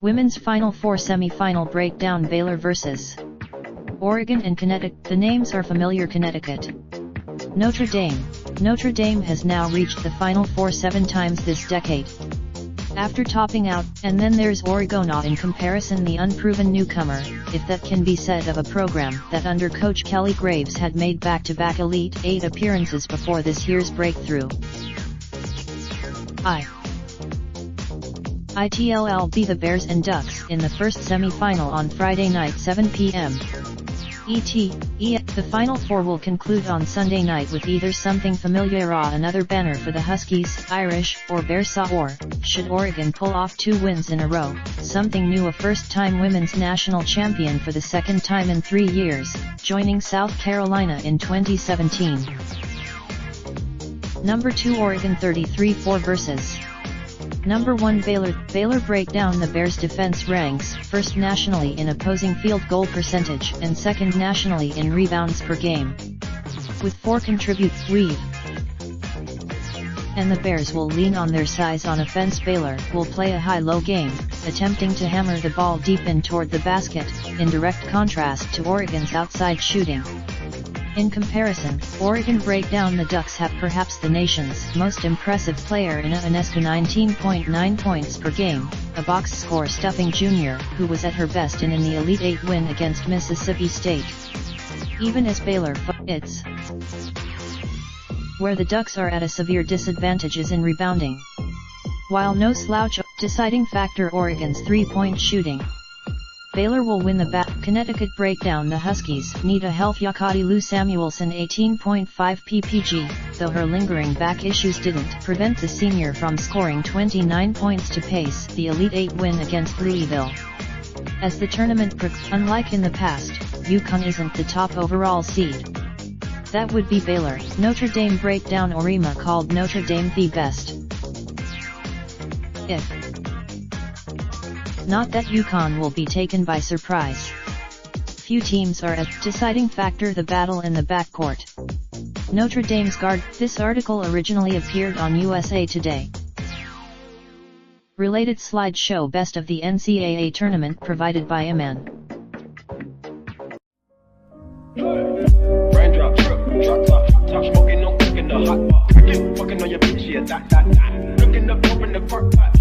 Women's Final Four semifinal breakdown: Baylor vs. Oregon and Connecticut. The names are familiar. Connecticut. Notre Dame. Notre Dame has now reached the Final Four 7 times this decade. After topping out, and then there's Oregon. In comparison, the unproven newcomer, if that can be said of a program that under coach Kelly Graves had made back-to-back Elite 8 appearances before this year's breakthrough. ITLL be the Bears and Ducks in the first semi-final on Friday night 7 p.m. The Final Four will conclude on Sunday night with either something familiar or another banner for the Huskies, Irish, or Bears, or, should Oregon pull off 2 wins in a row, something new: a first-time women's national champion for the second time in 3 years, joining South Carolina in 2017. Number 2 Oregon 33-4 vs. Number 1 Baylor. Baylor breakdown: the Bears' defense ranks first nationally in opposing field goal percentage and second nationally in rebounds per game, with 4 contribute. And the Bears will lean on their size on offense. Baylor will play a high-low game, attempting to hammer the ball deep in toward the basket, in direct contrast to Oregon's outside shooting. In comparison, Oregon breakdown: the Ducks have perhaps the nation's most impressive player in Ionescu, 19.9 points per game, a box score stuffing junior who was at her best in the Elite 8 win against Mississippi State. Even as Baylor it's where the Ducks are at a severe disadvantage is in rebounding. While no slouch, deciding factor Oregon's 3-point shooting. Baylor will win the Connecticut breakdown: the Huskies need a healthy Lou Samuelson, 18.5 ppg, though her lingering back issues didn't prevent the senior from scoring 29 points to pace the Elite 8 win against Louisville. As the tournament unlike in the past, UConn isn't the top overall seed. That would be Baylor. Notre Dame breakdown: Orima called Notre Dame the best. If not that UConn will be taken by surprise. Few teams are a deciding factor: the battle in the backcourt. Notre Dame's guard. This article originally appeared on USA Today. Related slideshow: best of the NCAA tournament provided by Aman. Raindrop, drop top, smoking, no cooking the hot pot. Fucking on your bitch, yeah, that. Looking up, open the park pot.